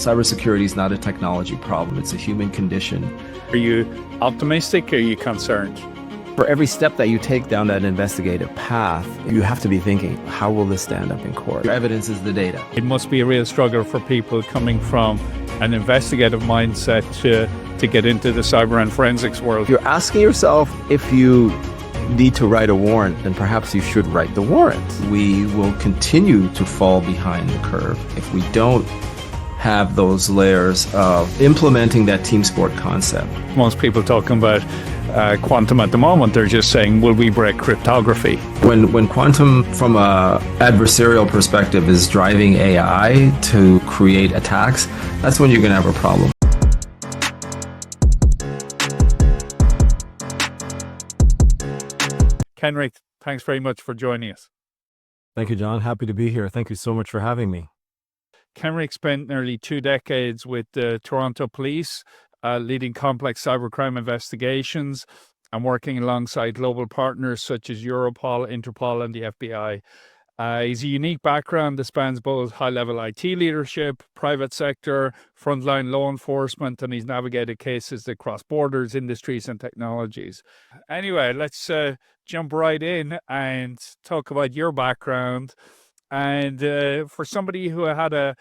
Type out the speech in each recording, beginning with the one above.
Cybersecurity is not a technology problem, it's a human condition. Are you optimistic or are you concerned? For every step that you take down that investigative path, you have to be thinking, how will this stand up in court? Your evidence is the data. It must be a real struggle for people coming from an investigative mindset to get into the cyber and forensics world. You're asking yourself if you need to write a warrant, then perhaps you should write the warrant. We will continue to fall behind the curve if we don't have those layers of implementing that team sport concept. Most people talking about quantum at the moment, they're just saying, will we break cryptography? When quantum from a adversarial perspective is driving AI to create attacks, that's when you're going to have a problem. Kenrick, thanks very much for joining us. Thank you, John. Happy to be here. Thank you so much for having me. Kenrick spent nearly 2 decades with the Toronto Police, leading complex cybercrime investigations and working alongside global partners such as Europol, Interpol, and the FBI. He's a unique background that spans both high-level IT leadership, private sector, frontline law enforcement, and he's navigated cases that cross borders, industries, and technologies. Anyway, let's jump right in and talk about your background. And for somebody who had a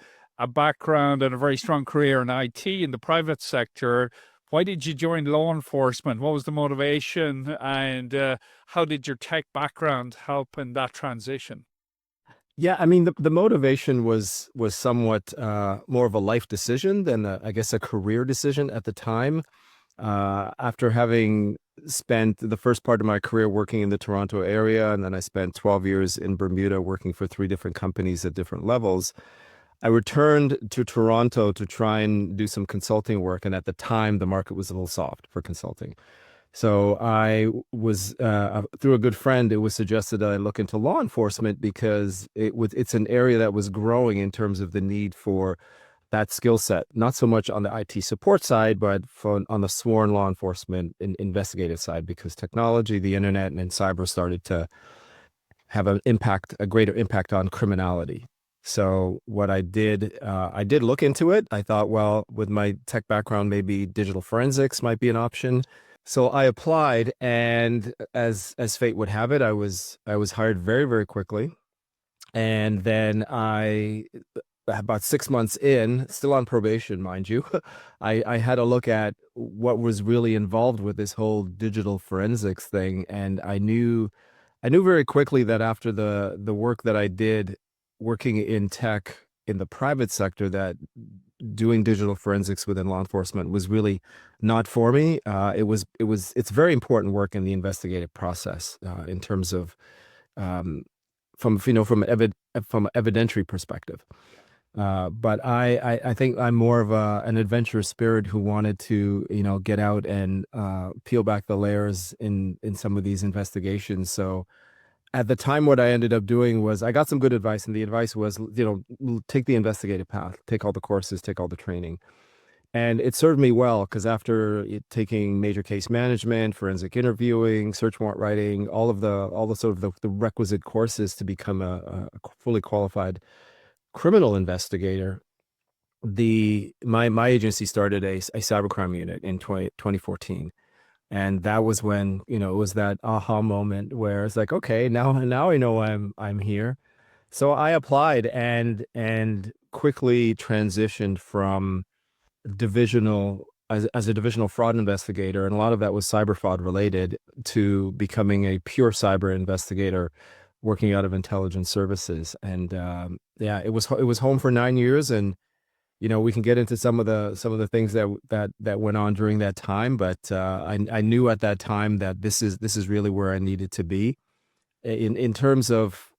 background and a very strong career in IT in the private sector, why did you join law enforcement? What was the motivation? And how did your tech background help in that transition? Yeah, I mean, the motivation was somewhat more of a life decision than, I guess, a career decision at the time. After having spent the first part of my career working in the Toronto area, and then I spent 12 years in Bermuda working for 3 different companies at different levels, I returned to Toronto to try and do some consulting work. And at the time, the market was a little soft for consulting. So I was, through a good friend, it was suggested that I look into law enforcement because it's an area that was growing in terms of the need for that skill set, not so much on the IT support side, but on the sworn law enforcement and investigative side, because technology, the internet, and cyber started to have a greater impact on criminality. So what I did look into it. I thought, well, with my tech background, maybe digital forensics might be an option. So I applied, and as fate would have it, I was hired very, very quickly. And then about 6 months in, still on probation, mind you, I had a look at what was really involved with this whole digital forensics thing. And I knew very quickly that after the work that I did working in tech in the private sector, that doing digital forensics within law enforcement was really not for me. It's very important work in the investigative process in terms of from an evidentiary perspective. But I think I'm more of an adventurous spirit who wanted to, get out and peel back the layers in some of these investigations. So at the time, what I ended up doing was I got some good advice, and the advice was, take the investigative path, take all the courses, take all the training. And it served me well, because after taking major case management, forensic interviewing, search warrant writing, all the sort of the requisite courses to become a fully qualified criminal investigator, my agency started a cybercrime unit in 2014. And that was when, it was that aha moment where it's like, okay, now I know I'm here. So I applied and quickly transitioned from divisional as a divisional fraud investigator, and a lot of that was cyber fraud related, to becoming a pure cyber investigator working out of intelligence services. And it was home for 9 years, and we can get into some of the things that went on during that time, but I knew at that time that this is really where I needed to be. In terms of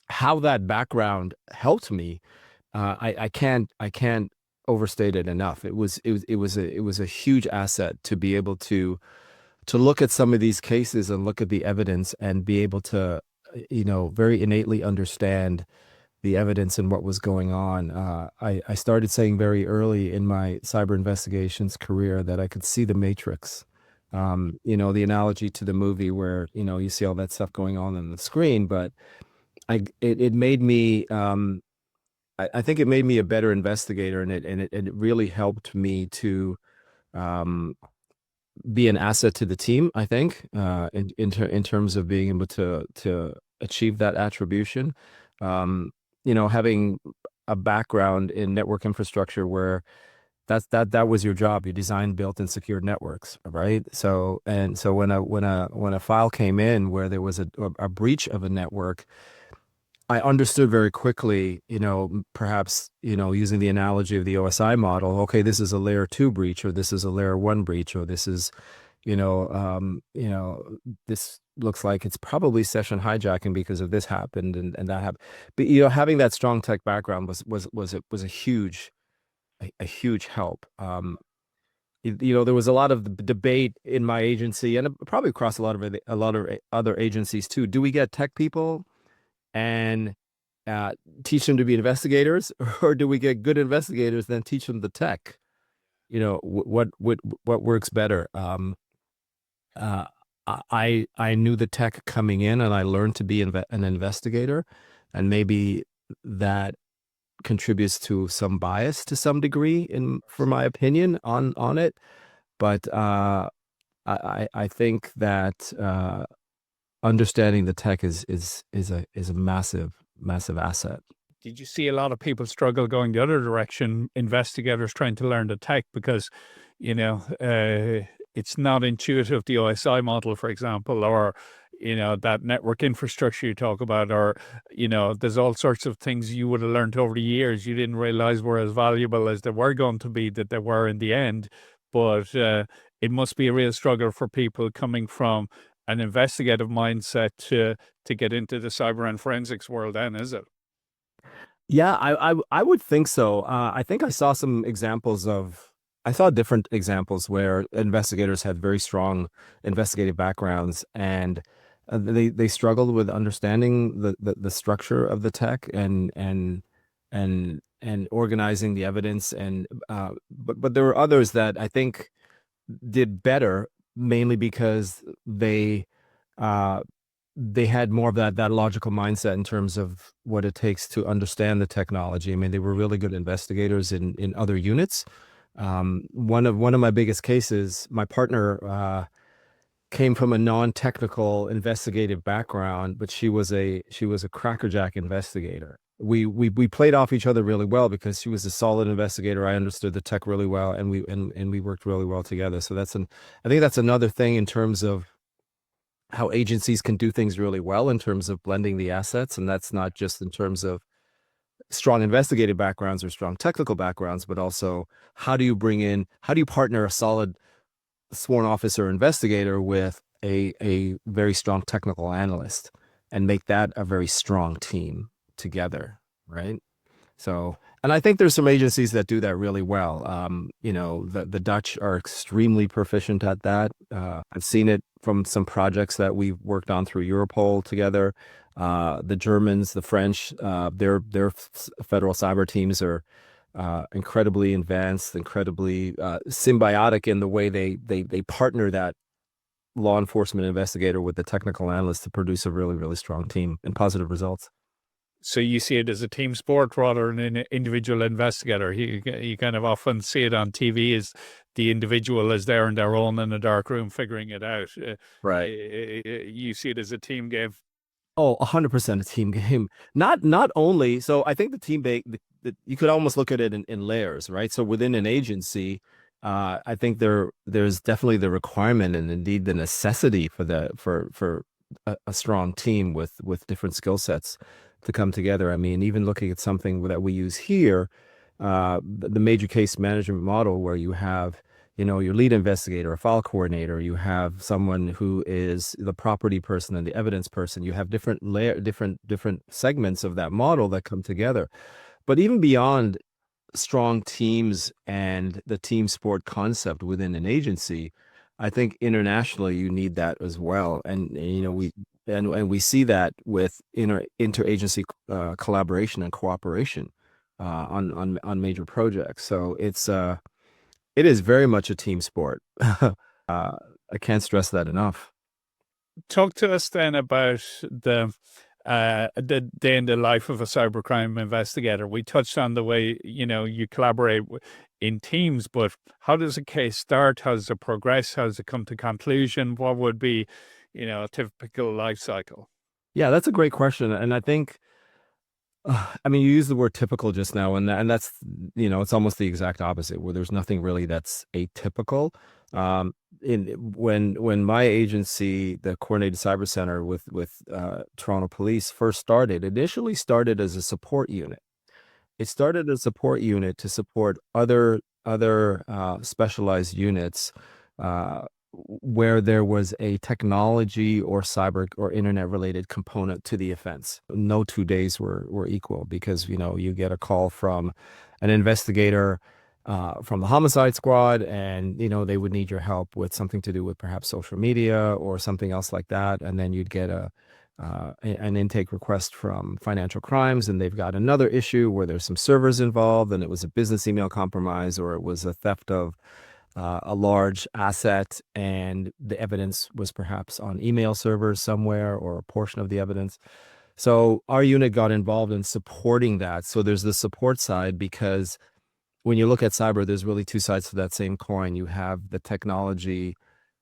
how that background helped me, I can't overstate it enough. It was a huge asset to be able to look at some of these cases and look at the evidence and be able to very innately understand the evidence and what was going on. I started saying very early in my cyber investigations career that I could see the matrix. The analogy to the movie where, you see all that stuff going on the screen, but it made me, I think it made me a better investigator, and it really helped me to um, be an asset to the team. I think in terms of being able to achieve that attribution. Um, having a background in network infrastructure where that was your job. You designed, built, and secured networks, right? So when a file came in where there was a breach of a network, I understood very quickly, perhaps, using the analogy of the OSI model, okay, this is a layer 2 breach, or this is a layer 1 breach, or this is, this looks like it's probably session hijacking because of this happened and that happened. But, having that strong tech background was a huge help. There was a lot of debate in my agency and probably across a lot of other agencies too. Do we get tech people and teach them to be investigators, or do we get good investigators then teach them the tech? What works better? I knew the tech coming in, and I learned to be an investigator, and maybe that contributes to some bias to some degree for my opinion on it. But I think that understanding the tech is a massive asset. Did you see a lot of people struggle going the other direction, investigators trying to learn the tech, because, it's not intuitive, the OSI model, for example, or, that network infrastructure you talk about, or, there's all sorts of things you would have learned over the years you didn't realize were as valuable as they were going to be, that they were in the end. But it must be a real struggle for people coming from an investigative mindset to get into the cyber and forensics world then, is it? Yeah, I would think so. I think I saw different examples where investigators had very strong investigative backgrounds, and they struggled with understanding the structure of the tech and organizing the evidence, and but there were others that I think did better, mainly because they had more of that logical mindset in terms of what it takes to understand the technology. I mean, they were really good investigators in other units. One of my biggest cases, my partner came from a non-technical investigative background, but she was a crackerjack investigator. We played off each other really well because she was a solid investigator. I understood the tech really well, and we worked really well together. So I think that's another thing in terms of how agencies can do things really well in terms of blending the assets. And that's not just in terms of strong investigative backgrounds or strong technical backgrounds, but also how do you partner a solid sworn officer investigator with a very strong technical analyst and make that a very strong team together, right? So, and I think there's some agencies that do that really well. The Dutch are extremely proficient at that. I've seen it from some projects that we've worked on through Europol together. The Germans, the French, their federal cyber teams are incredibly advanced, incredibly symbiotic in the way they partner that law enforcement investigator with the technical analyst to produce a really, really strong team and positive results. So you see it as a team sport rather than an individual investigator. You kind of often see it on TV as the individual is there on their own in a dark room figuring it out. Right. You see it as a team game. Oh, 100% a team game. Not only, so I think the team you could almost look at it in layers, right? So within an agency, I think there's definitely the requirement and indeed the necessity for a strong team with different skill sets to come together. I mean, even looking at something that we use here, the major case management model, where you have, your lead investigator, a file coordinator, you have someone who is the property person and the evidence person. You have different segments of that model that come together. But even beyond strong teams and the team sport concept within an agency, I think internationally you need that as well. And we see that with interagency collaboration and cooperation on major projects. So it is very much a team sport. I can't stress that enough. Talk to us then about the day in the life of a cybercrime investigator. We touched on the way, you collaborate in teams, but how does a case start? How does it progress? How does it come to conclusion? What would be, a typical life cycle? Yeah, that's a great question. And I think, I mean, you used the word typical just now, and that's, it's almost the exact opposite, where there's nothing really that's atypical. When my agency, the Coordinated Cyber Center with Toronto Police first started, initially started as a support unit. It started as a support unit to support other specialized units where there was a technology or cyber or internet related component to the offense. No 2 days were equal, because you get a call from an investigator from the homicide squad, and they would need your help with something to do with perhaps social media or something else like that, and then you'd get an intake request from financial crimes, and they've got another issue where there's some servers involved, and it was a business email compromise, or it was a theft of a large asset, and the evidence was perhaps on email servers somewhere, or a portion of the evidence. So our unit got involved in supporting that. So there's the support side, because when you look at cyber, there's really two sides to that same coin. You have the technology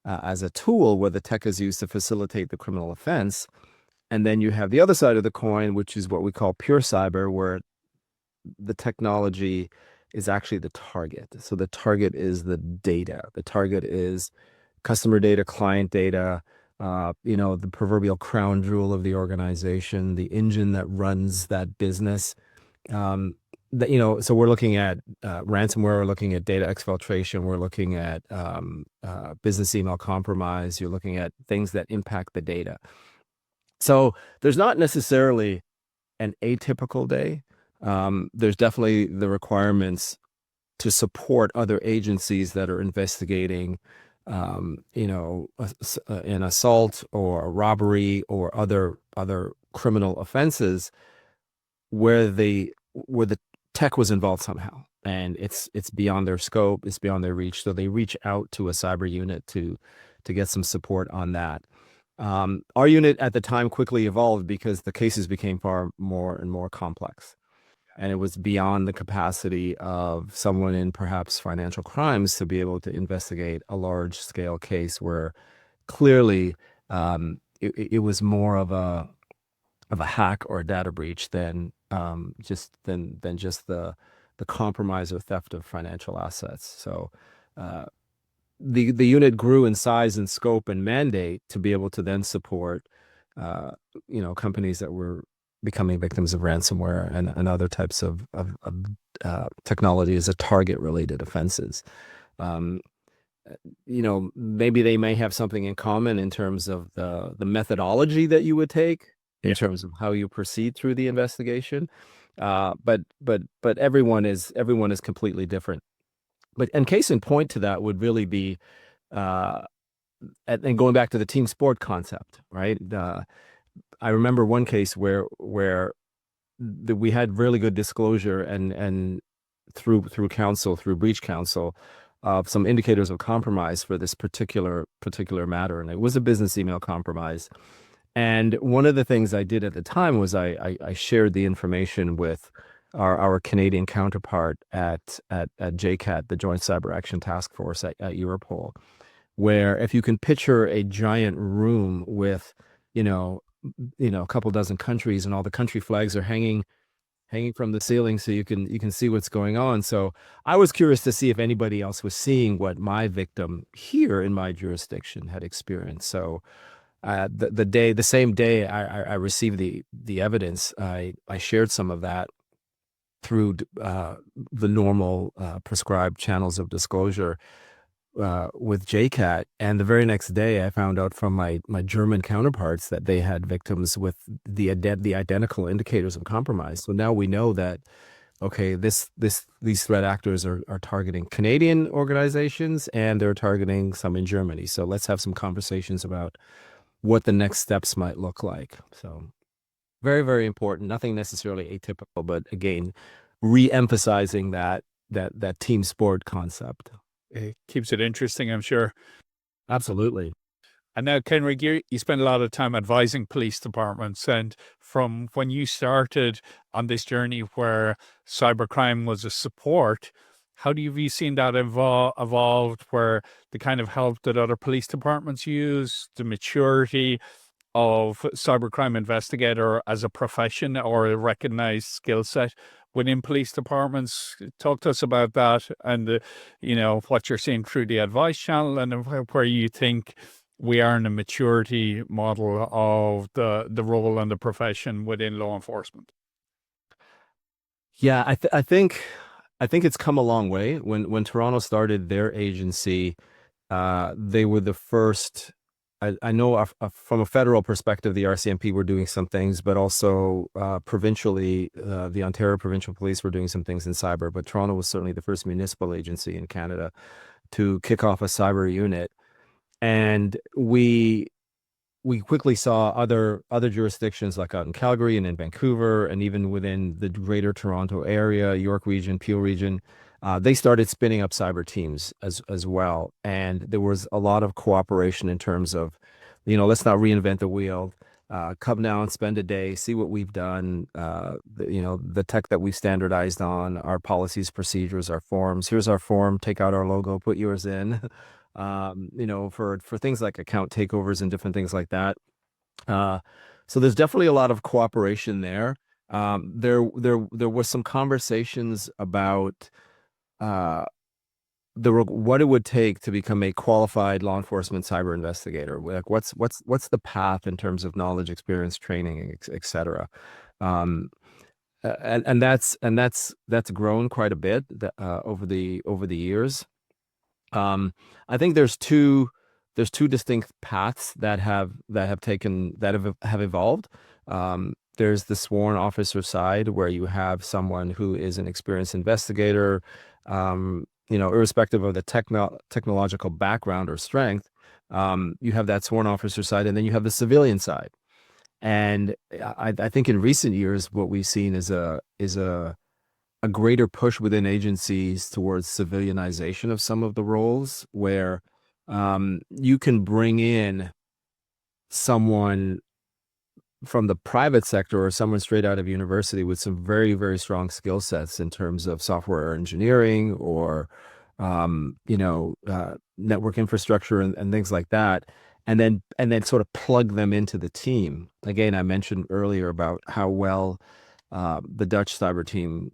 as a tool where the tech is used to facilitate the criminal offense. And then you have the other side of the coin, which is what we call pure cyber, where the technology is actually the target. So the target is the data. The target is customer data, client data, the proverbial crown jewel of the organization, the engine that runs that business. So we're looking at ransomware, we're looking at data exfiltration, we're looking at business email compromise, you're looking at things that impact the data. So there's not necessarily an atypical day. There's definitely the requirements to support other agencies that are investigating, an assault or a robbery or other criminal offenses where the tech was involved somehow, and it's beyond their scope, it's beyond their reach. So they reach out to a cyber unit to get some support on that. Our unit at the time quickly evolved because the cases became far more and more complex. And it was beyond the capacity of someone in perhaps financial crimes to be able to investigate a large scale case where clearly it was more of a hack or a data breach than just the compromise or theft of financial assets. So the unit grew in size and scope and mandate to be able to then support companies that were becoming victims of ransomware and other types of technology as a target related offenses. Maybe they may have something in common in terms of the methodology that you would take in terms of how you proceed through the investigation. But everyone is completely different. And case in point to that would really be, and going back to the team sport concept, right? I remember one case where we had really good disclosure and through breach counsel of some indicators of compromise for this particular matter, and it was a business email compromise. And one of the things I did at the time was I shared the information with our Canadian counterpart at JCAT, the Joint Cyber Action Task Force at Europol, where if you can picture a giant room with a couple dozen countries, and all the country flags are hanging from the ceiling, so you can see what's going on. So I was curious to see if anybody else was seeing what my victim here in my jurisdiction had experienced. So the same day I received the evidence, I shared some of that through the normal prescribed channels of disclosure with JCAT, and the very next day I found out from my German counterparts that they had victims with the identical indicators of compromise. So now we know that, okay, these threat actors are targeting Canadian organizations, and they're targeting some in Germany. So let's have some conversations about what the next steps might look like. So very, very important. Nothing necessarily atypical, but again, re-emphasizing that team sport concept. It keeps it interesting, I'm sure. Absolutely. And now, Kenrick, you spend a lot of time advising police departments. And from when you started on this journey where cybercrime was a support, how do you seen that evolved, where the kind of help that other police departments use, the maturity of cybercrime investigator as a profession or a recognized skill set within police departments? Talk to us about that and what you're seeing through the advice channel, and where you think we are in a maturity model of the role and the profession within law enforcement. Yeah, I think it's come a long way. When Toronto started their agency, they were the first. I know from a federal perspective, the RCMP were doing some things, but also provincially, the Ontario Provincial Police were doing some things in cyber. But Toronto was certainly the first municipal agency in Canada to kick off a cyber unit, and we quickly saw other jurisdictions like out in Calgary and in Vancouver and even within the greater Toronto area, York region, Peel region, they started spinning up cyber teams as well. And there was a lot of cooperation in terms of, let's not reinvent the wheel. Come down, spend a day, see what we've done, the tech that we've standardized on, our policies, procedures, our forms. Here's our form, take out our logo, put yours in. For things like account takeovers and different things like that. So there's definitely a lot of cooperation there. There was some conversations about what it would take to become a qualified law enforcement cyber investigator. Like what's the path in terms of knowledge, experience, training, et cetera. And that's grown quite a bit over the years. I think there's two distinct paths that have evolved. There's the sworn officer side where you have someone who is an experienced investigator, irrespective of the technological background or strength. You have that sworn officer side, and then you have the civilian side. And I think in recent years, what we've seen is a greater push within agencies towards civilianization of some of the roles, where you can bring in someone from the private sector or someone straight out of university with some very, very strong skill sets in terms of software engineering or network infrastructure and things like that, and then sort of plug them into the team. Again, I mentioned earlier about how well the Dutch cyber team,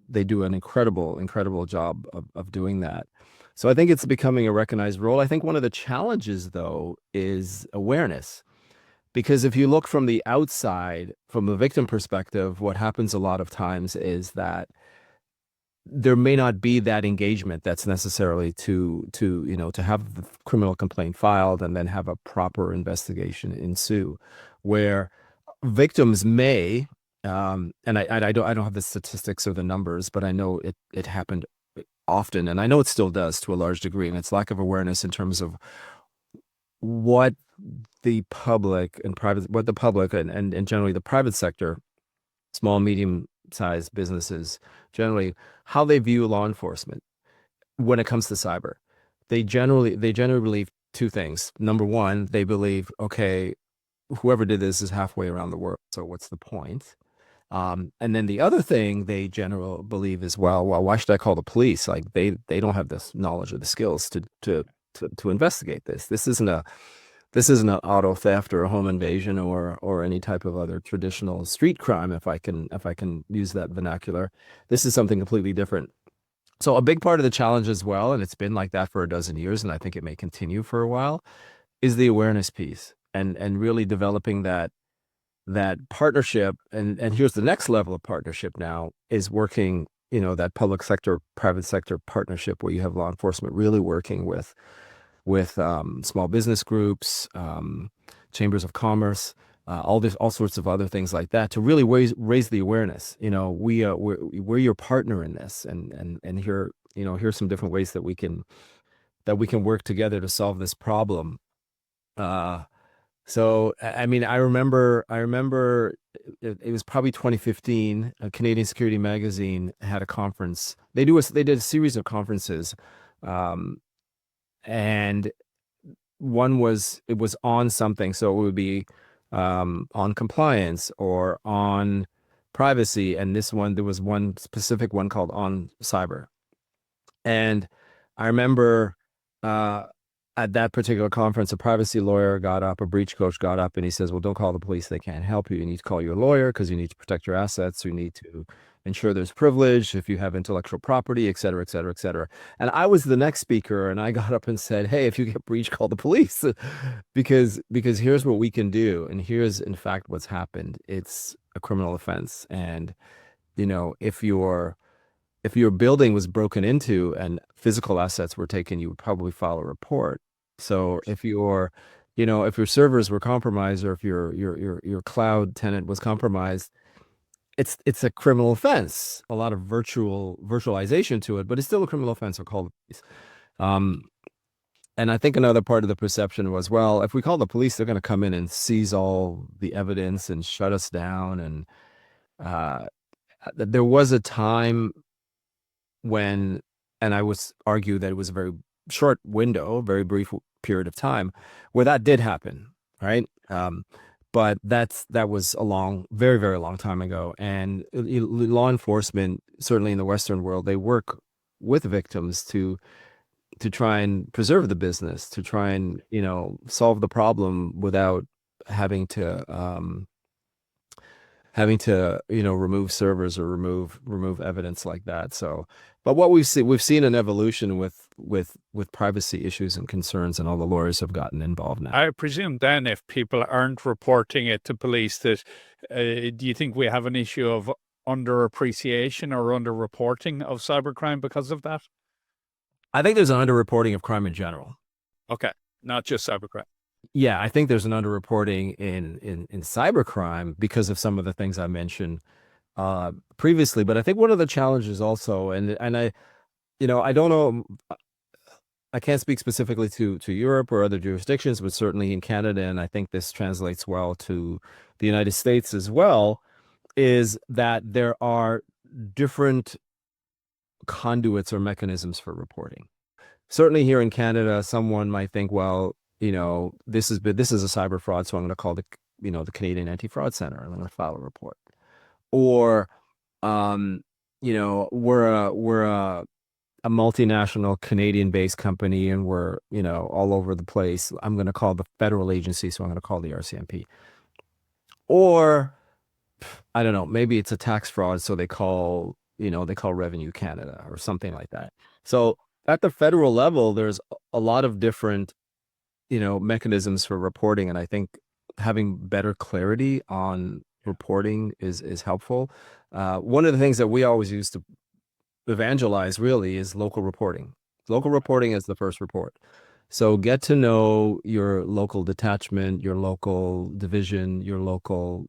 they do an incredible job of doing that. So I think it's becoming a recognized role. I think one of the challenges, though, is awareness. Because if you look from the outside, from the victim perspective, what happens a lot of times is that there may not be that engagement that's necessarily to have the criminal complaint filed and then have a proper investigation ensue, where victims may, and I don't have the statistics or the numbers, but I know it happened often, and I know it still does to a large degree, and it's lack of awareness in terms of what the public and generally the private sector, small, medium-sized businesses, generally, how they view law enforcement when it comes to cyber. They generally believe two things. Number one, they believe, okay, whoever did this is halfway around the world, so what's the point? And then the other thing they generally believe is, well, why should I call the police? Like they don't have this knowledge or the skills to investigate this. This isn't an auto theft or a home invasion or any type of other traditional street crime, if I can use that vernacular. This is something completely different. So a big part of the challenge as well, and it's been like that for a dozen years, and I think it may continue for a while, is the awareness piece and really developing that partnership. And here's the next level of partnership now, is working, that public sector, private sector partnership where you have law enforcement really working with small business groups, chambers of commerce, all sorts of other things like that, to really raise the awareness. We're your partner in this, and here's some different ways that we can work together to solve this problem. So I mean, I remember it was probably 2015. A Canadian Security Magazine had a conference. They did a series of conferences. And one was on something, so it would be on compliance or on privacy, and this one there was one specific one called on cyber. And I remember at that particular conference, a privacy lawyer got up, a breach coach got up, and he says, well, don't call the police. They can't help you. You need to call your lawyer because you need to protect your assets. You need to ensure there's privilege if you have intellectual property, et cetera, et cetera, et cetera. And I was the next speaker, and I got up and said, hey, if you get breached, call the police because here's what we can do. And here's, in fact, what's happened. It's a criminal offense. And, if your building was broken into and physical assets were taken, you would probably file a report. So if your servers were compromised, or if your cloud tenant was compromised, it's a criminal offense. A lot of virtualization to it, but it's still a criminal offense. So call the police. And I think another part of the perception was, well, if we call the police, they're going to come in and seize all the evidence and shut us down. And there was a time when, and I would argue that it was a very short window, a very brief period of time, where that did happen, right? But that was a very, very long time ago. And law enforcement, certainly in the Western world, they work with victims to try and preserve the business, to try and solve the problem without having to remove servers or remove evidence like that. So, but what we've seen an evolution with privacy issues and concerns, and all the lawyers have gotten involved now. I presume then, if people aren't reporting it to police, that do you think we have an issue of underappreciation or underreporting of cybercrime because of that? I think there's an underreporting of crime in general. Okay, not just cybercrime. Yeah, I think there's an underreporting in cybercrime because of some of the things I mentioned previously. But I think one of the challenges also, and I don't know, I can't speak specifically to Europe or other jurisdictions, but certainly in Canada, and I think this translates well to the United States as well, is that there are different conduits or mechanisms for reporting. Certainly here in Canada, someone might think, well, this is a cyber fraud, so I'm going to call the Canadian Anti-Fraud Center, and I'm going to file a report. Or, we're a multinational Canadian-based company, and we're all over the place. I'm going to call the federal agency, so I'm going to call the RCMP. Or, I don't know, maybe it's a tax fraud, so they call Revenue Canada or something like that. So at the federal level, there's a lot of different mechanisms for reporting, and I think having better clarity on reporting is helpful. One of the things that we always use to evangelize really is local reporting. Local reporting is the first report. So get to know your local detachment, your local division, your local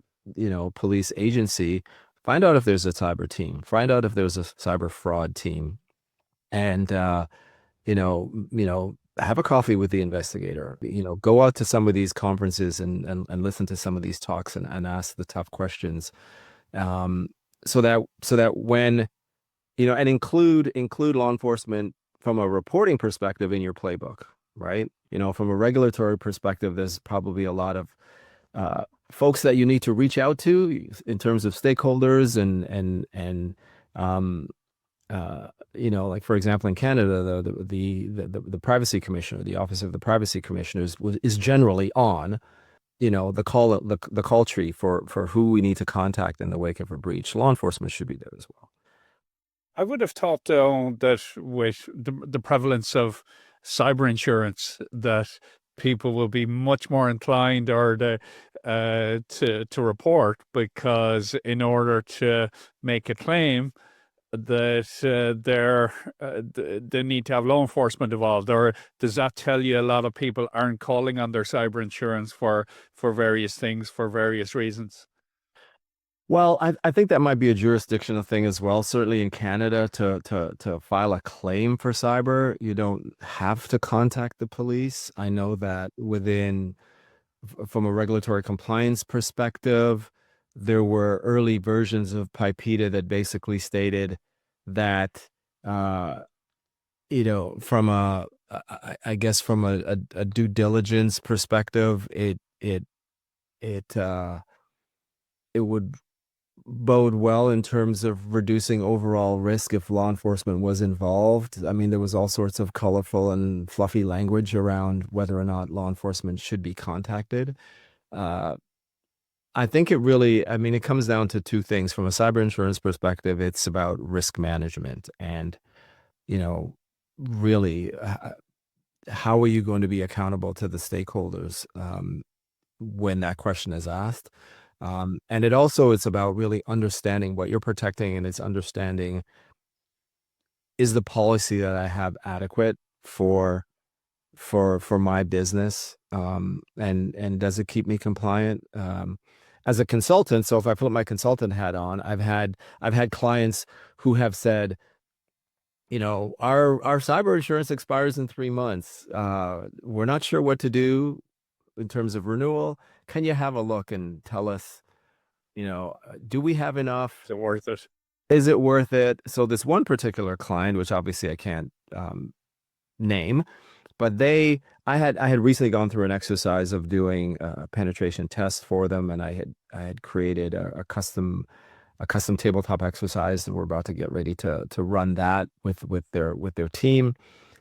police agency. Find out if there's a cyber team. Find out if there's a cyber fraud team, and have a coffee with the investigator. Go out to some of these conferences and listen to some of these talks and ask the tough questions, so that when and include law enforcement from a reporting perspective in your playbook, right? From a regulatory perspective, there's probably a lot of folks that you need to reach out to in terms of stakeholders and like for example, in Canada, the Privacy Commissioner, the Office of the Privacy Commissioner is generally on, the call tree for who we need to contact in the wake of a breach. Law enforcement should be there as well. I would have thought, though, that with the prevalence of cyber insurance, that people will be much more inclined to report, because in order to make a claim, that they need to have law enforcement involved. Or does that tell you a lot of people aren't calling on their cyber insurance for various things, for various reasons? Well, I think that might be a jurisdictional thing as well. Certainly in Canada, to file a claim for cyber, you don't have to contact the police. I know that from a regulatory compliance perspective, there were early versions of PIPEDA that basically stated that, from a I guess from a due diligence perspective, it would bode well in terms of reducing overall risk if law enforcement was involved. I mean, there was all sorts of colorful and fluffy language around whether or not law enforcement should be contacted. Uh, I think I mean, it comes down to two things. From a cyber insurance perspective, it's about risk management and, you know, really, how are you going to be accountable to the stakeholders when that question is asked? And it's about really understanding what you're protecting, and it's understanding, is the policy that I have adequate for my business, and does it keep me compliant? As a consultant, so if I put my consultant hat on, I've had clients who have said, our cyber insurance expires in 3 months. We're not sure what to do in terms of renewal. Can you have a look and tell us, do we have enough? Is it worth it? Is it worth it? So this one particular client, which obviously I can't name, but I had recently gone through an exercise of doing a penetration test for them, and I had created a custom tabletop exercise, and we're about to get ready to run that with their team.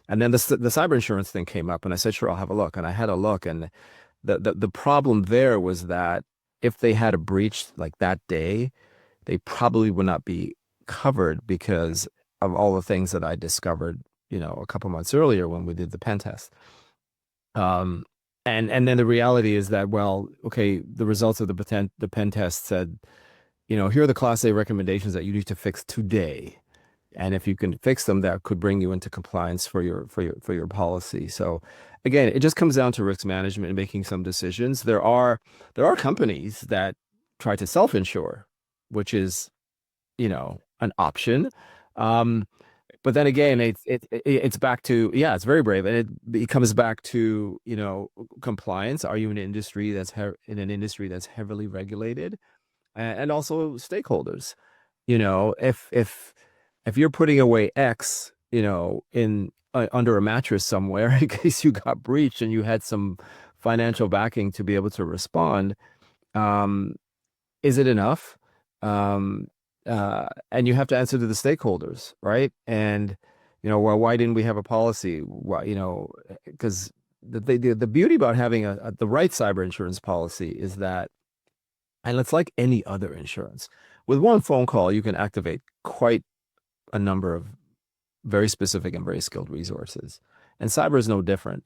And then the cyber insurance thing came up, and I said, sure, I'll have a look. And I had a look, and the problem there was that if they had a breach like that day, they probably would not be covered because of all the things that I discovered, a couple months earlier when we did the pen test. And then the reality is that, well, okay, the results of the pen test said, here are the Class A recommendations that you need to fix today. And if you can fix them, that could bring you into compliance for your policy. So again, it just comes down to risk management and making some decisions. There are companies that try to self-insure, which is, an option. But then again, it's back to, it's very brave, and it comes back to, compliance. Are you in an industry that's heavily regulated, and also stakeholders? If you're putting away X, in under a mattress somewhere in case you got breached and you had some financial backing to be able to respond, is it enough? And you have to answer to the stakeholders, right? And well, why didn't we have a policy? Why, because the beauty about having the right cyber insurance policy is that, and it's like any other insurance, with one phone call you can activate quite a number of very specific and very skilled resources, and cyber is no different.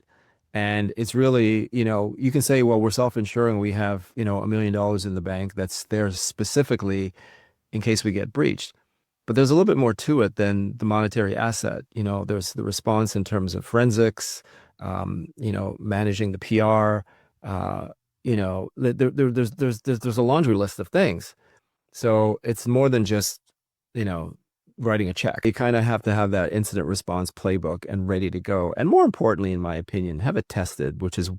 And it's really, you can say, well, we're self-insuring, we have $1 million in the bank that's there specifically in case we get breached. But there's a little bit more to it than the monetary asset. There's the response in terms of forensics, managing the PR, there's a laundry list of things. So it's more than just, writing a check. You kind of have to have that incident response playbook and ready to go. And more importantly, in my opinion, have it tested, which is,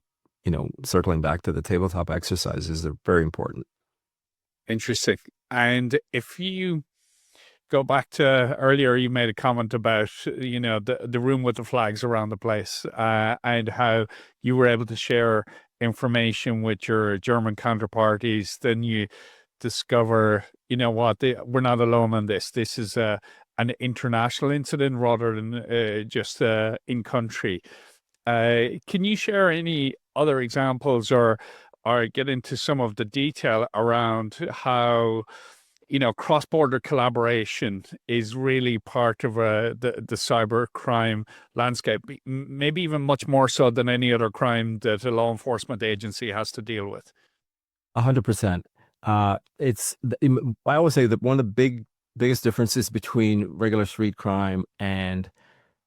circling back to the tabletop exercises, they're very important. Interesting. And if you go back to earlier, you made a comment about, the room with the flags around the place, and how you were able to share information with your German counterparties. Then you discover, we're not alone on this. This is an international incident rather than just in country. Can you share any other examples or get into some of the detail around how, cross-border collaboration is really part of the cyber crime landscape, maybe even much more so than any other crime that a law enforcement agency has to deal with? 100%. I always say that one of the biggest differences between regular street crime and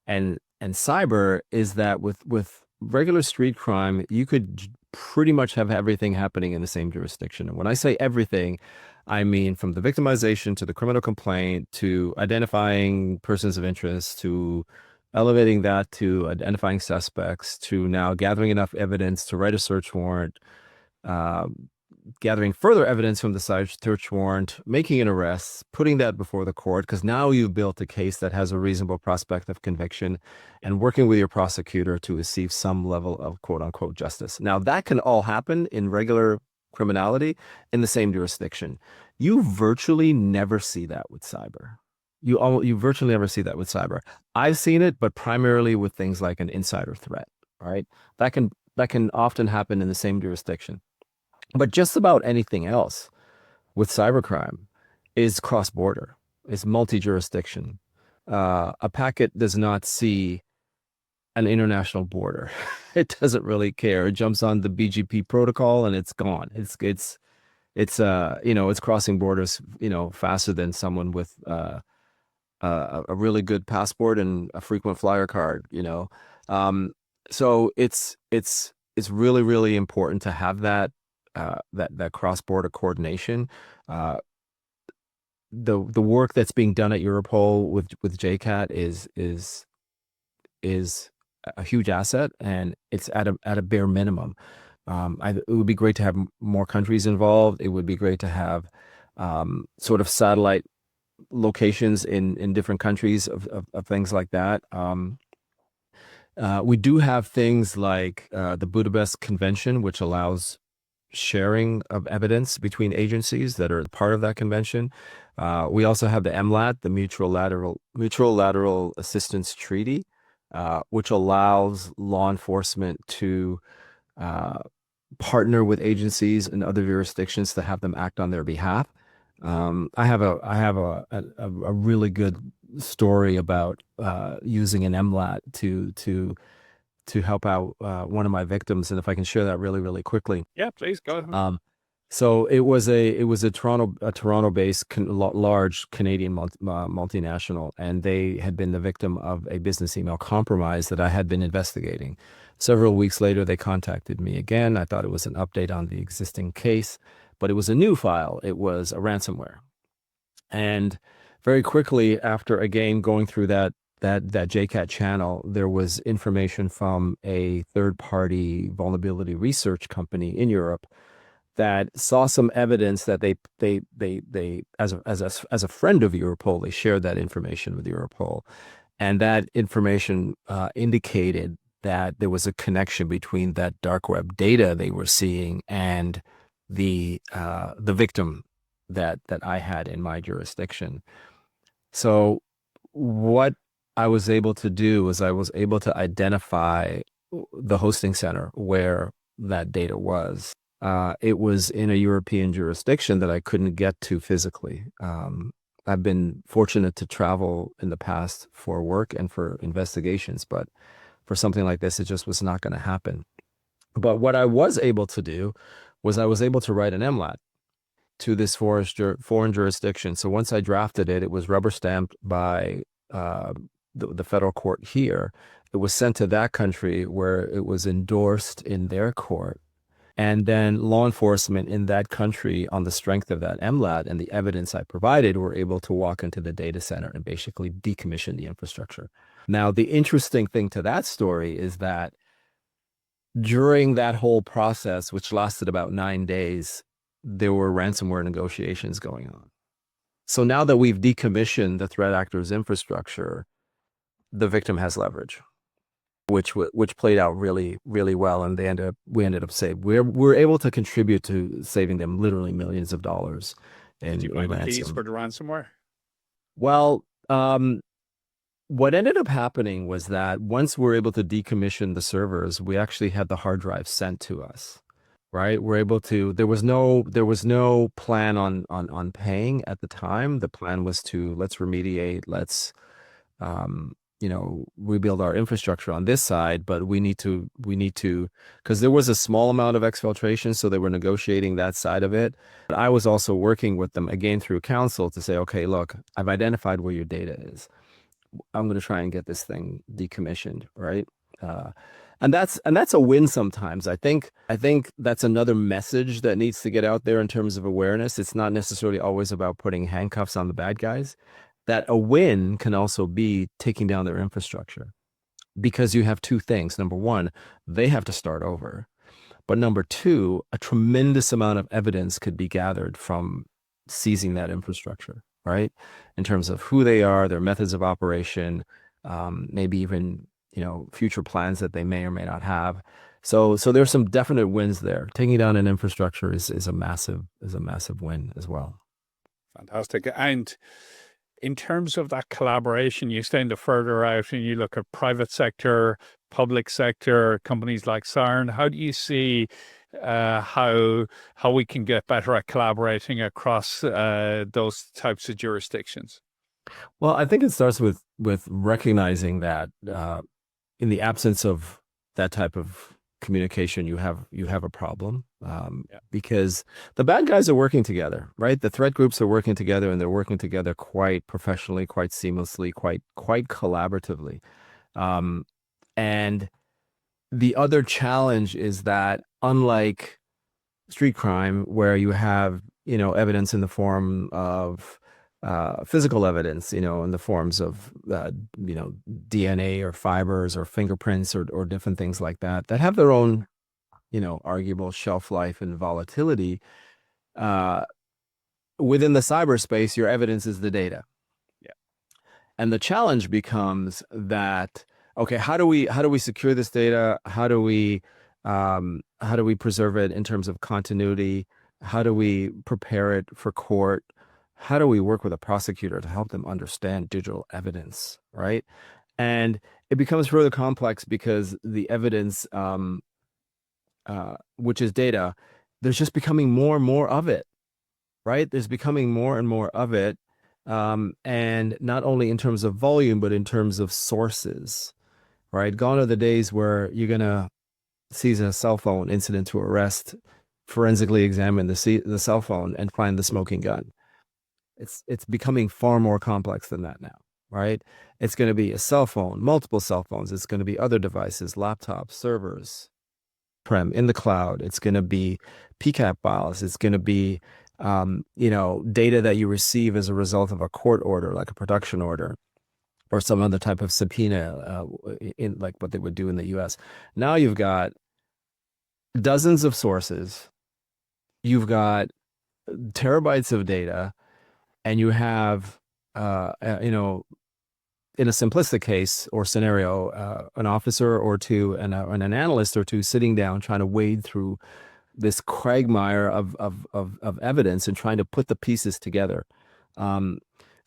cyber is that with regular street crime, you could pretty much have everything happening in the same jurisdiction. And when I say everything, I mean from the victimization to the criminal complaint to identifying persons of interest to elevating that to identifying suspects to now gathering enough evidence to write a search warrant, gathering further evidence from the search warrant, making an arrest, putting that before the court, because now you've built a case that has a reasonable prospect of conviction, and working with your prosecutor to receive some level of quote unquote justice. Now, that can all happen in regular criminality in the same jurisdiction. You virtually never see that with cyber. You virtually never see that with cyber. I've seen it, but primarily with things like an insider threat, right? That can often happen in the same jurisdiction. But just about anything else with cybercrime is cross-border, is multi-jurisdiction. A packet does not see an international border. It doesn't really care. It jumps on the BGP protocol and it's gone. It's crossing borders, faster than someone with a really good passport and a frequent flyer card, so it's really, really important to have that cross-border coordination. The work that's being done at Europol with JCAT is a huge asset, and it's at a bare minimum. It would be great to have more countries involved. It would be great to have sort of satellite locations in different countries of things like that. We do have things like the Budapest Convention, which allows sharing of evidence between agencies that are part of that convention. We also have the MLAT, the Mutual Lateral Assistance Treaty, which allows law enforcement to partner with agencies in other jurisdictions to have them act on their behalf. I have a really good story about using an MLAT to help out one of my victims, and if I can share that really, really quickly. Yeah, please go ahead. So it was a Toronto-based large Canadian multinational, and they had been the victim of a business email compromise that I had been investigating. Several weeks later, they contacted me again. I thought it was an update on the existing case, but it was a new file. It was a ransomware. And very quickly after, again, going through that JCAT channel, there was information from a third-party vulnerability research company in Europe that saw some evidence that they as a friend of Europol, they shared that information with Europol, and that information indicated that there was a connection between that dark web data they were seeing and the victim that I had in my jurisdiction. So what I was able to do was I was able to identify the hosting center where that data was. It was in a European jurisdiction that I couldn't get to physically. I've been fortunate to travel in the past for work and for investigations, but for something like this, it just was not going to happen. But what I was able to do was I was able to write an MLAT to this foreign jurisdiction. So once I drafted it, it was rubber stamped by the federal court here. It was sent to that country where it was endorsed in their court. And then law enforcement in that country, on the strength of that MLAT and the evidence I provided, were able to walk into the data center and basically decommission the infrastructure. Now, the interesting thing to that story is that during that whole process, which lasted about 9 days, there were ransomware negotiations going on. So now that we've decommissioned the threat actor's infrastructure, the victim has leverage, which played out really, really well, and we ended up saving. We're able to contribute to saving them literally millions of dollars. Did you buy the keys for the ransomware? Well, what ended up happening was that once we're able to decommission the servers, we actually had the hard drive sent to us. Right, we're able to. There was no plan on paying at the time. The plan was to let's remediate, let's rebuild our infrastructure on this side, but we need to because there was a small amount of exfiltration, so they were negotiating that side of it. But I was also working with them again through counsel to say, okay, look, I've identified where your data is. I'm going to try and get this thing decommissioned, right? And that's a win sometimes. I think that's another message that needs to get out there in terms of awareness. It's not necessarily always about putting handcuffs on the bad guys. That a win can also be taking down their infrastructure, because you have two things. Number one, they have to start over. But number two, a tremendous amount of evidence could be gathered from seizing that infrastructure, right? In terms of who they are, their methods of operation, maybe even, future plans that they may or may not have. So there's some definite wins there. Taking down an infrastructure is a massive win as well. Fantastic. And in terms of that collaboration, you extend it further out and you look at private sector, public sector, companies like Siren. How do you see how we can get better at collaborating across those types of jurisdictions? Well, I think it starts with recognizing that in the absence of that type of communication, you have a problem, because the bad guys are working together, right? The threat groups are working together, and they're working together quite professionally, quite seamlessly, quite collaboratively. And the other challenge is that, unlike street crime, where you have evidence in the form of physical evidence, in the forms of DNA or fibers or fingerprints or different things like that have their own arguable shelf life and volatility. Within the cyberspace, your evidence is the data. Yeah. And the challenge becomes that, okay, how do we secure this data? How do we preserve it in terms of continuity? How do we prepare it for court? How do we work with a prosecutor to help them understand digital evidence, right? And it becomes further complex because the evidence, which is data, there's just becoming more and more of it, right? There's becoming more and more of it, and not only in terms of volume, but in terms of sources, right? Gone are the days where you're gonna seize a cell phone, incident to arrest, forensically examine the cell phone, and find the smoking gun. It's becoming far more complex than that now, right? It's going to be a cell phone, multiple cell phones. It's going to be other devices, laptops, servers, in the cloud. It's going to be PCAP files. It's going to be, data that you receive as a result of a court order, like a production order, or some other type of subpoena, in like what they would do in the U.S. Now you've got dozens of sources. You've got terabytes of data. And you have, in a simplistic case or scenario, an officer or two and an analyst or two sitting down trying to wade through this quagmire of evidence and trying to put the pieces together.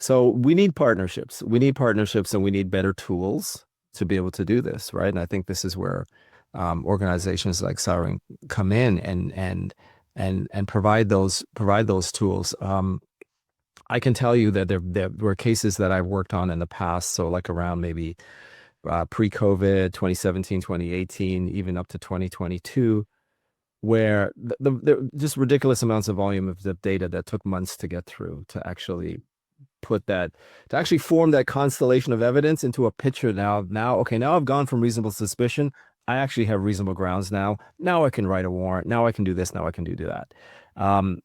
So we need partnerships. We need partnerships, and we need better tools to be able to do this, right? And I think this is where organizations like Siren come in and provide those tools. I can tell you that there were cases that I've worked on in the past, so like around maybe pre-COVID, 2017, 2018, even up to 2022, where the just ridiculous amounts of volume of the data that took months to get through to actually form that constellation of evidence into a picture. Now, okay, now I've gone from reasonable suspicion. I actually have reasonable grounds now. Now I can write a warrant. Now I can do this. Now I can do that.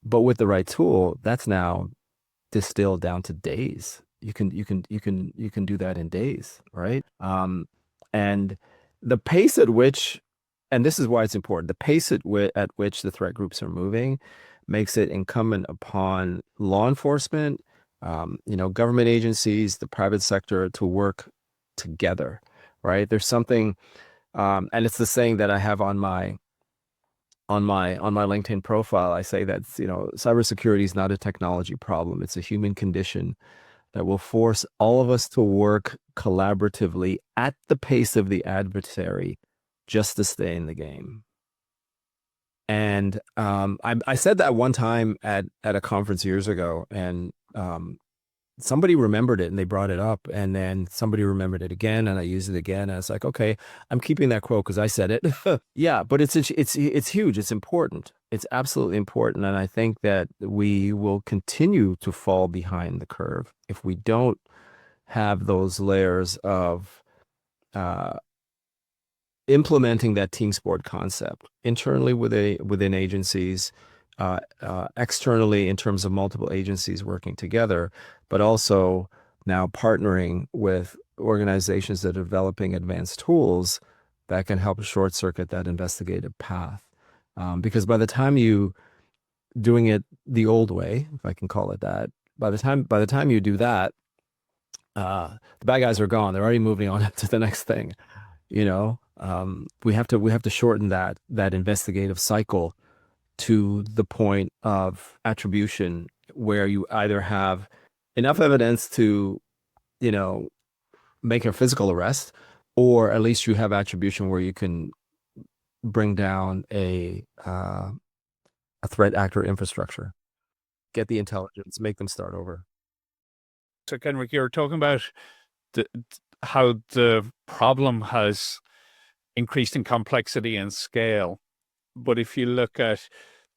But with the right tool, that's now distilled down to days. You can do that in days, right? And the pace at which, and this is why it's important, the pace at which the threat groups are moving makes it incumbent upon law enforcement, government agencies, the private sector to work together, right? There's something, and it's the saying that I have on my LinkedIn profile. I say that, cybersecurity is not a technology problem. It's a human condition that will force all of us to work collaboratively at the pace of the adversary just to stay in the game. And I said that one time at a conference years ago, and somebody remembered it and they brought it up, and then somebody remembered it again, and I used it again. And I was like, okay, I'm keeping that quote because I said it. Yeah, but it's huge. It's important. It's absolutely important. And I think that we will continue to fall behind the curve if we don't have those layers of implementing that team sport concept internally within agencies, externally in terms of multiple agencies working together, but also now partnering with organizations that are developing advanced tools that can help short circuit that investigative path. Because by the time you doing it the old way, if I can call it that, by the time you do that, the bad guys are gone. They're already moving on to the next thing. We have to shorten that investigative cycle to the point of attribution where you either have enough evidence to, make a physical arrest, or at least you have attribution where you can bring down a threat actor infrastructure, get the intelligence, make them start over. So, Kenrick, you're talking about how the problem has increased in complexity and scale. But if you look at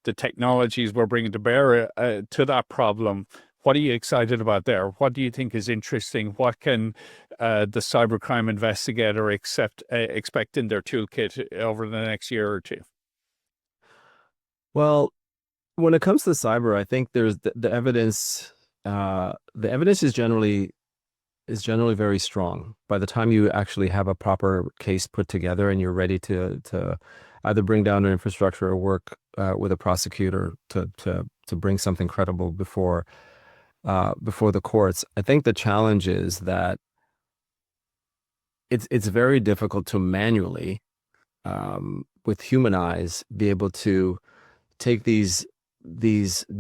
the technologies we're bringing to bear to that problem, what are you excited about there? What do you think is interesting? What can the cybercrime investigator expect in their toolkit over the next year or two? Well, when it comes to cyber, I think there's the evidence. The evidence is generally very strong. By the time you actually have a proper case put together and you're ready to either bring down an infrastructure or work with a prosecutor to bring something credible before the courts, I think the challenge is that it's very difficult to manually, with human eyes, be able to take these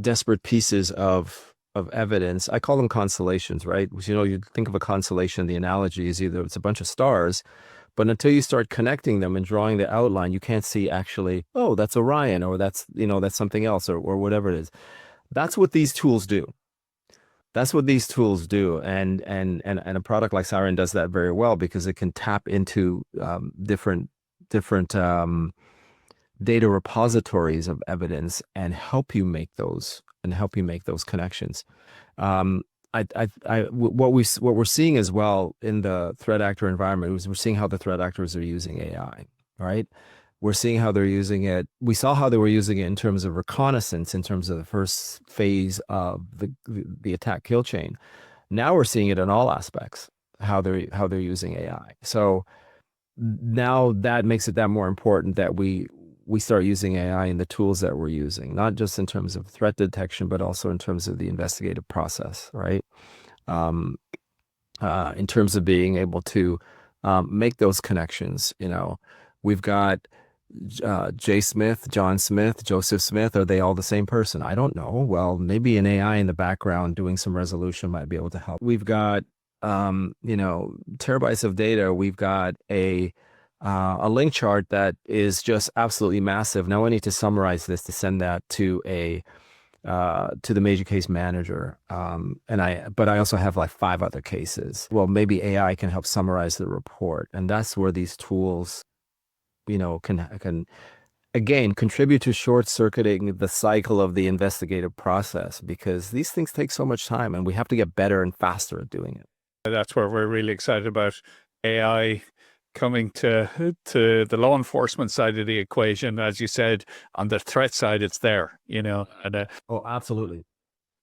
desperate pieces of evidence. I call them constellations, right? You think of a constellation, the analogy is either it's a bunch of stars, but until you start connecting them and drawing the outline, you can't see actually, oh, that's Orion, or that's something else, or whatever it is. That's what these tools do. And a product like Siren does that very well, because it can tap into different data repositories of evidence and help you make those connections. What we're seeing as well in the threat actor environment is we're seeing how the threat actors are using AI, right? We're seeing how they're using it. We saw how they were using it in terms of reconnaissance, in terms of the first phase of the attack kill chain. Now we're seeing it in all aspects, how they're using AI. So now that makes it that more important that we start using AI in the tools that we're using, not just in terms of threat detection, but also in terms of the investigative process, right? In terms of being able to make those connections. We've got Jay Smith, John Smith, Joseph Smith. Are they all the same person? I don't know. Well, maybe an AI in the background doing some resolution might be able to help. We've got terabytes of data. We've got a link chart that is just absolutely massive. Now I need to summarize this to send that to the major case manager. But I also have like 5 other cases. Well, maybe AI can help summarize the report. And that's where these tools, can again contribute to short-circuiting the cycle of the investigative process, because these things take so much time and we have to get better and faster at doing it. That's where we're really excited about AI coming to the law enforcement side of the equation. As you said, on the threat side, it's there, and Oh, absolutely.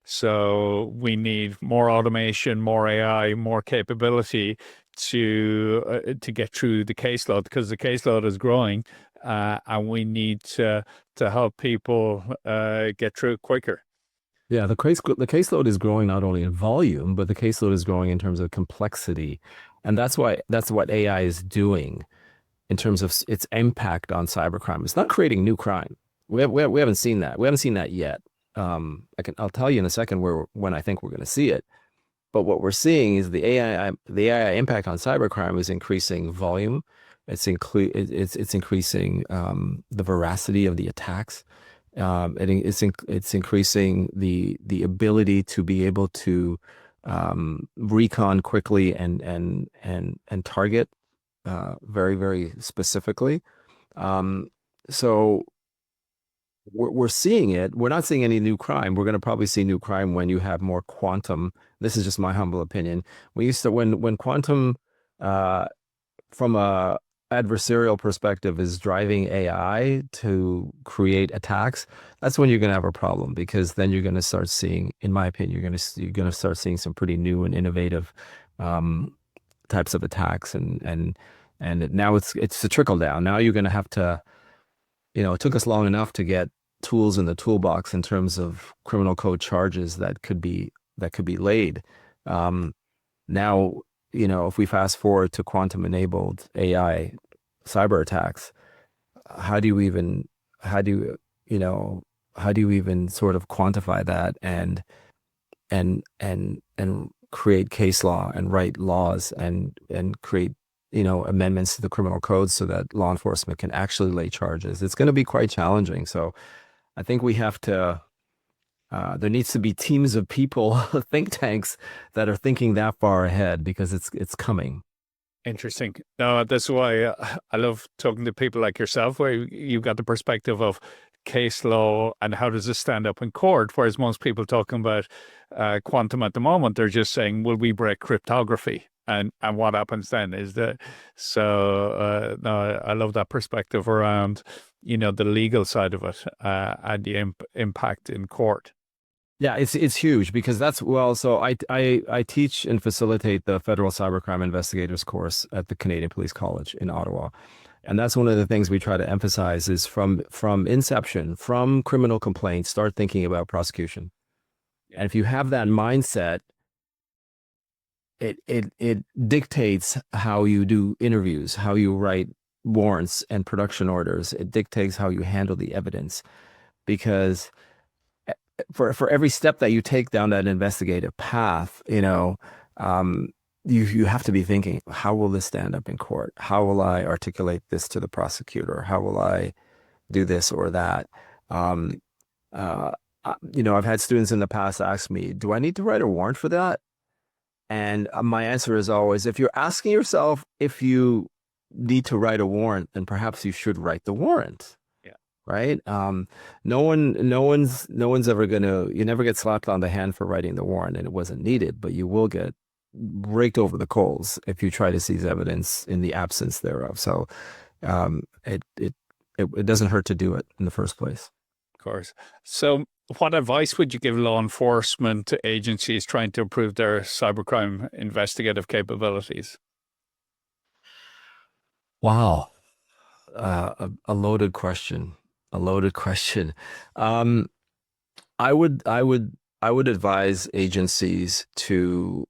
so we need more automation, more AI, more capability to get through the caseload, because the caseload is growing, and we need to help people get through it quicker. Yeah, the caseload is growing not only in volume, but the caseload is growing in terms of complexity. And that's what AI is doing in terms of its impact on cybercrime. It's not creating new crime. We haven't seen that. We haven't seen that yet. I'll tell you in a second when I think we're going to see it. But what we're seeing is the AI impact on cybercrime is increasing volume. It's increasing the veracity of the attacks. It's increasing the ability to be able to recon quickly and target very, very specifically. So we're seeing it. We're not seeing any new crime. We're going to probably see new crime when you have more quantum. This is just my humble opinion. When quantum, from a adversarial perspective, is driving AI to create attacks, that's when you're going to have a problem, because then you're going to start seeing, in my opinion, you're going to start seeing some pretty new and innovative types of attacks, and now it's a trickle down. Now you're going to have to it took us long enough to get tools in the toolbox in terms of criminal code charges that could be laid. Now, if we fast forward to quantum-enabled AI cyber attacks, how do you even sort of quantify that and create case law and write laws and create amendments to the criminal code so that law enforcement can actually lay charges? It's going to be quite challenging. So I think we have to there needs to be teams of people, think tanks that are thinking that far ahead, because it's coming. Interesting. No, that's why I love talking to people like yourself, where you've got the perspective of case law and how does this stand up in court, whereas most people talking about quantum at the moment, they're just saying, will we break cryptography? And what happens then is that, so no, I love that perspective around, the legal side of it and the impact in court. Yeah, it's huge, because so I teach and facilitate the Federal Cybercrime Investigators course at the Canadian Police College in Ottawa. And that's one of the things we try to emphasize is from inception, from criminal complaints, start thinking about prosecution. And if you have that mindset, it dictates how you do interviews, how you write warrants and production orders. It dictates how you handle the evidence, because for every step that you take down that investigative path, you have to be thinking, how will this stand up in court? How will I articulate this to the prosecutor? How will I do this or that? I've had students in the past ask me, do I need to write a warrant for that? And my answer is always, if you're asking yourself if you need to write a warrant, then perhaps you should write the warrant. Right? No one's ever you never get slapped on the hand for writing the warrant and it wasn't needed, but you will get raked over the coals if you try to seize evidence in the absence thereof. So it doesn't hurt to do it in the first place. Of course. So what advice would you give law enforcement agencies trying to improve their cybercrime investigative capabilities? Wow. A loaded question. I would advise agencies to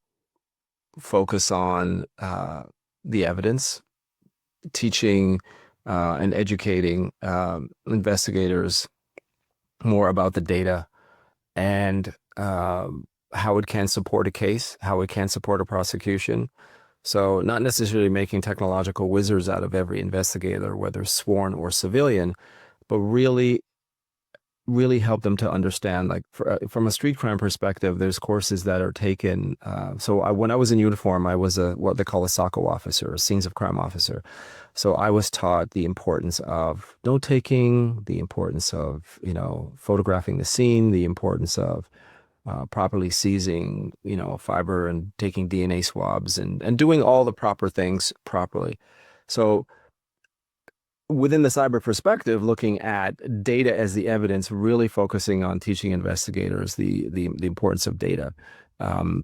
focus on the evidence, teaching and educating investigators more about the data and how it can support a case, how it can support a prosecution. So not necessarily making technological wizards out of every investigator, whether sworn or civilian, but really help them to understand, like from a street crime perspective, there's courses that are taken. When I was in uniform, I was what they call a SOCO officer, a scenes of crime officer. So I was taught the importance of note taking, the importance of, photographing the scene, the importance of properly seizing, fiber and taking DNA swabs and doing all the proper things properly. So within the cyber perspective, looking at data as the evidence, really focusing on teaching investigators the importance of data,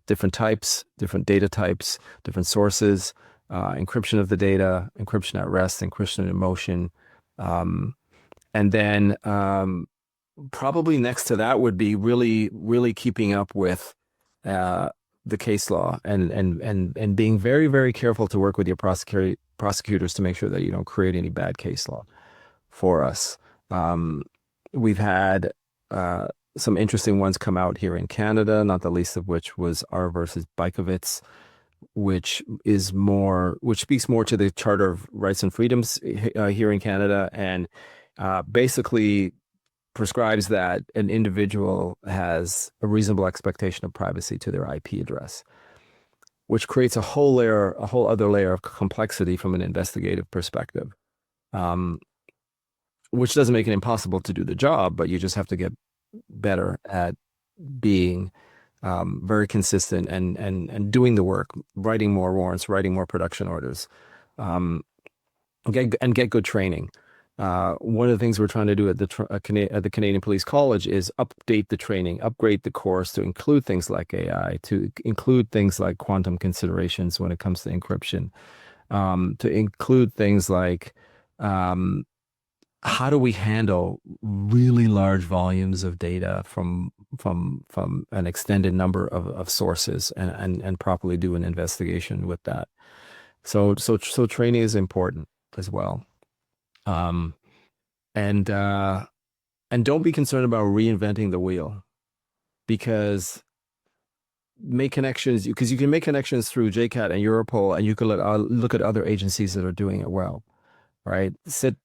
different types, different data types, different sources, encryption of the data, encryption at rest, encryption in motion, and then probably next to that would be really keeping up with the case law and being very, very careful to work with your prosecutors to make sure that you don't create any bad case law for us. We've had some interesting ones come out here in Canada, not the least of which was R versus Bykovitz, which speaks more to the Charter of Rights and Freedoms here in Canada, and basically prescribes that an individual has a reasonable expectation of privacy to their IP address, which creates a whole other layer of complexity from an investigative perspective, which doesn't make it impossible to do the job, but you just have to get better at being very consistent and doing the work, writing more warrants, writing more production orders, get good training. One of the things we're trying to do at the Canadian Police College is update the training, upgrade the course to include things like AI, to include things like quantum considerations when it comes to encryption, to include things like how do we handle really large volumes of data from an extended number of sources and properly do an investigation with that. So training is important as well. Um, and don't be concerned about reinventing the wheel, because make connections, because you can make connections through JCAT and Europol, and you can look at other agencies that are doing it well, right?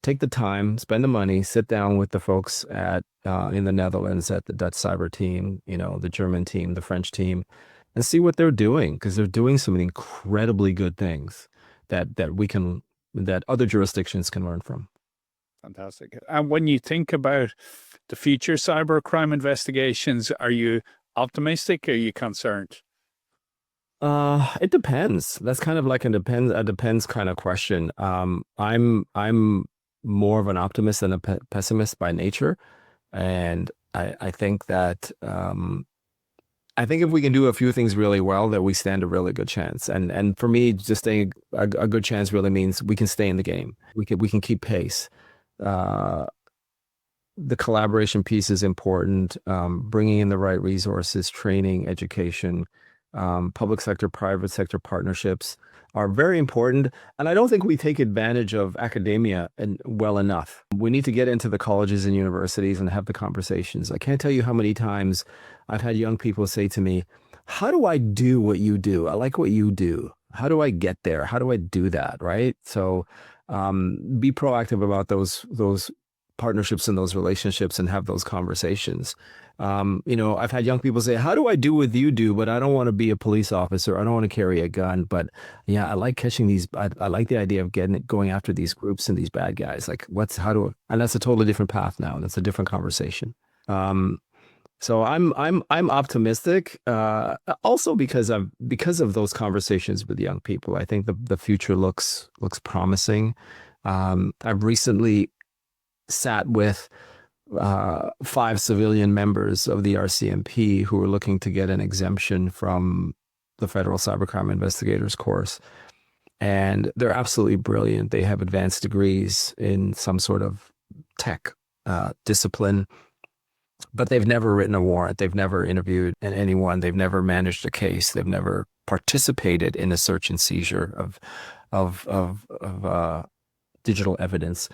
Take the time, spend the money, sit down with the folks at in the Netherlands at the Dutch cyber team, the German team, the French team, and see what they're doing, because they're doing some incredibly good things that other jurisdictions can learn from. Fantastic. And when you think about the future cybercrime investigations, are you optimistic or are you concerned? It depends. That's kind of like a depends kind of question. I'm more of an optimist than a pessimist by nature, and I think that I think if we can do a few things really well, that we stand a really good chance. And for me, just staying a good chance really means we can stay in the game. We can keep pace. The collaboration piece is important. Bringing in the right resources, training, education, public sector, private sector partnerships are very important. And I don't think we take advantage of academia well enough. We need to get into the colleges and universities and have the conversations. I can't tell you how many times I've had young people say to me, how do I do what you do? I like what you do. How do I get there? How do I do that? Right? So be proactive about those partnerships and those relationships and have those conversations. I've had young people say, how do I do what you do? But I don't want to be a police officer. I don't want to carry a gun. But yeah, I like catching these. I like the idea of going after these groups and these bad guys. Like and that's a totally different path now. That's a different conversation. So I'm optimistic, also because of those conversations with young people. I think the future looks promising. I've recently sat with 5 civilian members of the RCMP who are looking to get an exemption from the Federal Cybercrime Investigators course. And they're absolutely brilliant. They have advanced degrees in some sort of tech discipline, but they've never written a warrant. They've never interviewed anyone. They've never managed a case. They've never participated in a search and seizure of digital evidence.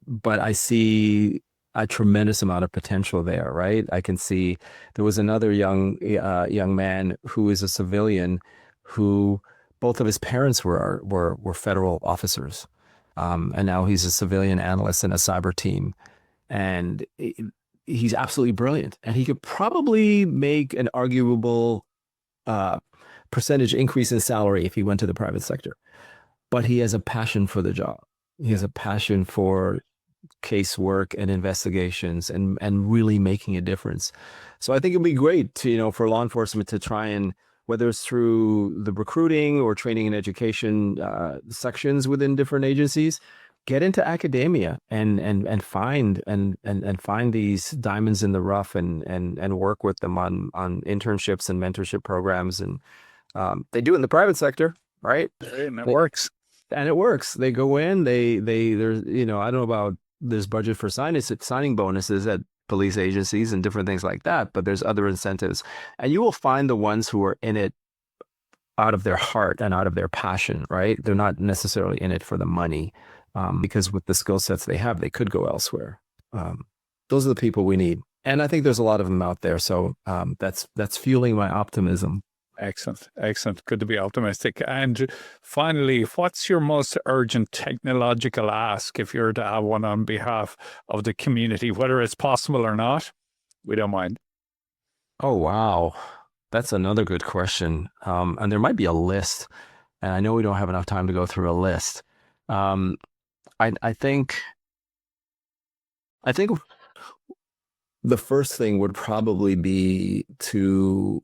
But I see a tremendous amount of potential there, right? I can see there was another young man who is a civilian who both of his parents were federal officers, and now he's a civilian analyst in a cyber team, and he's absolutely brilliant, and he could probably make an arguable percentage increase in salary if he went to the private sector, but he has a passion for the job. He has a passion for casework and investigations and really making a difference. So I think it'd be great to, for law enforcement to try and, whether it's through the recruiting or training and education sections within different agencies, get into academia and find these diamonds in the rough and work with them on internships and mentorship programs. And they do it in the private sector, right? And it works. And it works. They go in, there's, I don't know about, there's budget for signing bonuses at police agencies and different things like that, but there's other incentives. And you will find the ones who are in it out of their heart and out of their passion, right? They're not necessarily in it for the money, because with the skill sets they have, they could go elsewhere. Those are the people we need. And I think there's a lot of them out there. So that's fueling my optimism. Excellent. Good to be optimistic. And finally, what's your most urgent technological ask, if you're to have one on behalf of the community, whether it's possible or not? We don't mind. Oh, wow. That's another good question. And there might be a list, and I know we don't have enough time to go through a list. I think the first thing would probably be to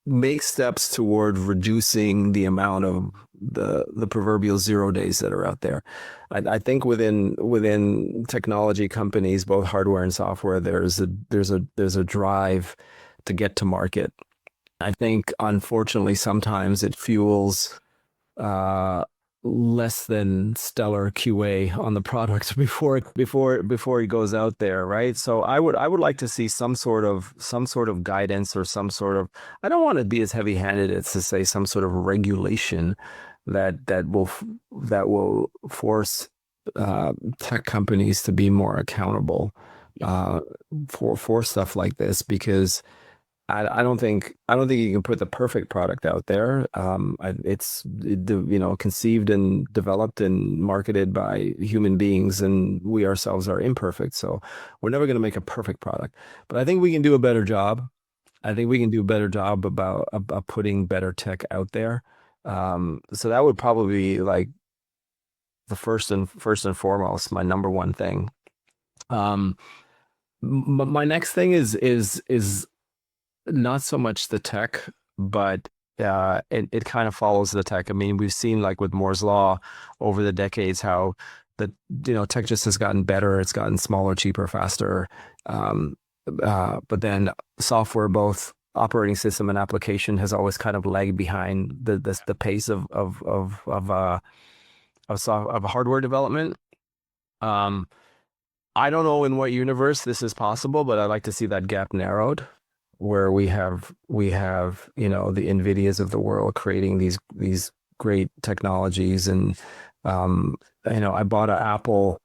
make steps toward reducing the amount of the proverbial 0 days that are out there. I think within technology companies, both hardware and software, there's a drive to get to market. I think unfortunately sometimes it fuels less than stellar QA on the product before he goes out there, right? So I would like to see some sort of guidance or some sort of, I don't want to be as heavy-handed as to say some sort of regulation that will force tech companies to be more accountable for stuff like this, because I don't think you can put the perfect product out there. Conceived and developed and marketed by human beings, and we ourselves are imperfect. So we're never going to make a perfect product. But I think we can do a better job. I think we can do a better job about putting better tech out there. So that would probably be like the first and foremost, my number one thing. My next thing is not so much the tech, but it kind of follows the tech. I mean, we've seen, like with Moore's Law over the decades, how tech just has gotten better. It's gotten smaller, cheaper, faster. But then software, both operating system and application, has always kind of lagged behind the pace of hardware development. I don't know in what universe this is possible, but I'd like to see that gap narrowed, where we have the NVIDIAs of the world creating these great technologies. And I bought an Apple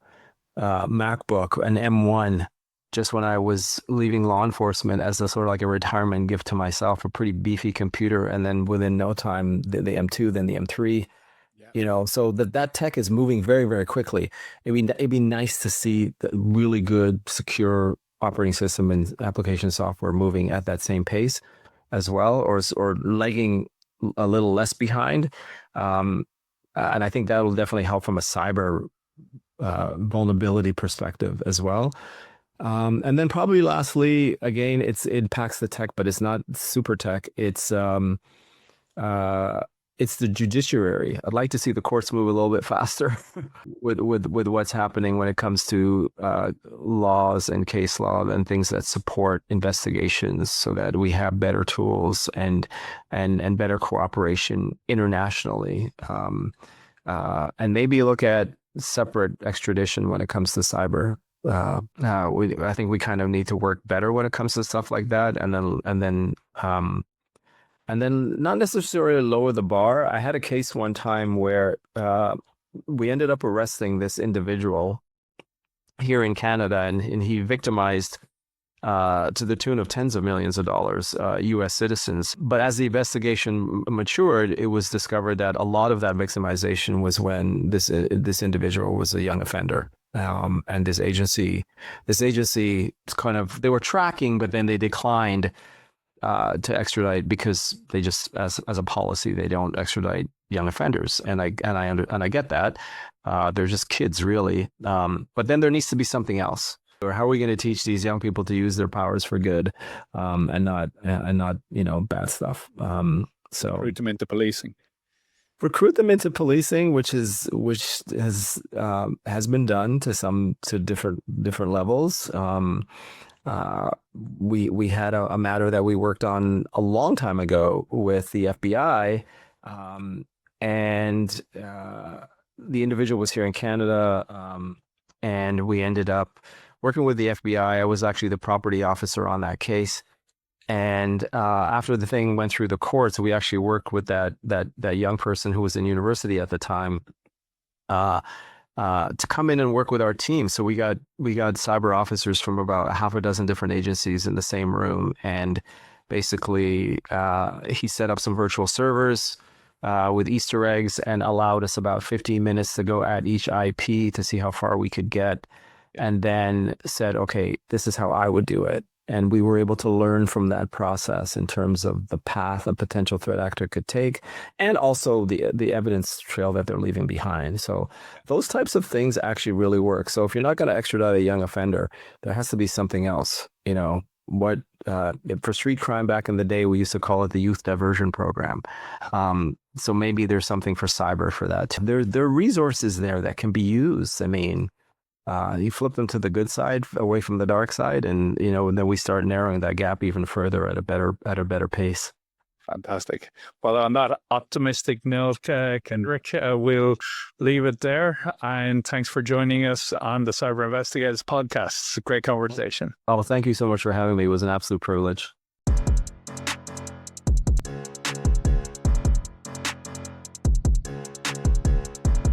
MacBook, an M1, just when I was leaving law enforcement, as a sort of like a retirement gift to myself, a pretty beefy computer. And then within no time, the M2, then the M3. So that tech is moving very, very quickly. It'd be nice to see the really good, secure operating system and application software moving at that same pace as well, or lagging a little less behind. And I think that will definitely help from a cyber vulnerability perspective as well. And then probably lastly, again, it impacts the tech, but it's not super tech. It's the judiciary. I'd like to see the courts move a little bit faster with what's happening when it comes to laws and case law and things that support investigations, so that we have better tools and better cooperation internationally. And maybe look at separate extradition when it comes to cyber. I think we kind of need to work better when it comes to stuff like that, and then not necessarily lower the bar. I had a case one time where we ended up arresting this individual here in Canada, and he victimized to the tune of tens of millions of dollars, U.S. citizens. But as the investigation matured, it was discovered that a lot of that victimization was when this individual was a young offender. And this agency kind of, they were tracking, but then they declined to extradite, because they just, as a policy, they don't extradite young offenders, and I get that. They're just kids, really. But then there needs to be something else. Or how are we going to teach these young people to use their powers for good, and not bad stuff? So Recruit them into policing. Which has been done to different levels. We had a matter that we worked on a long time ago with the FBI, and the individual was here in Canada, and we ended up working with the FBI. I was actually the property officer on that case, and after the thing went through the courts, we actually worked with that young person who was in university at the time, to come in and work with our team. So we got cyber officers from about half a dozen different agencies in the same room, and basically he set up some virtual servers with Easter eggs and allowed us about 15 minutes to go at each IP to see how far we could get, and then said, okay, this is how I would do it. And we were able to learn from that process in terms of the path a potential threat actor could take, and also the evidence trail that they're leaving behind. So those types of things actually really work. So if you're not going to extradite a young offender, there has to be something else. For street crime back in the day, we used to call it the youth diversion program. So maybe there's something for cyber for that. There are resources there that can be used. I mean, you flip them to the good side, away from the dark side, and then we start narrowing that gap even further at a better pace. Fantastic. Well, on that optimistic note, Kenrick, we'll leave it there. And thanks for joining us on the Cyber Investigators podcast. It's a great conversation. Oh, thank you so much for having me. It was an absolute privilege.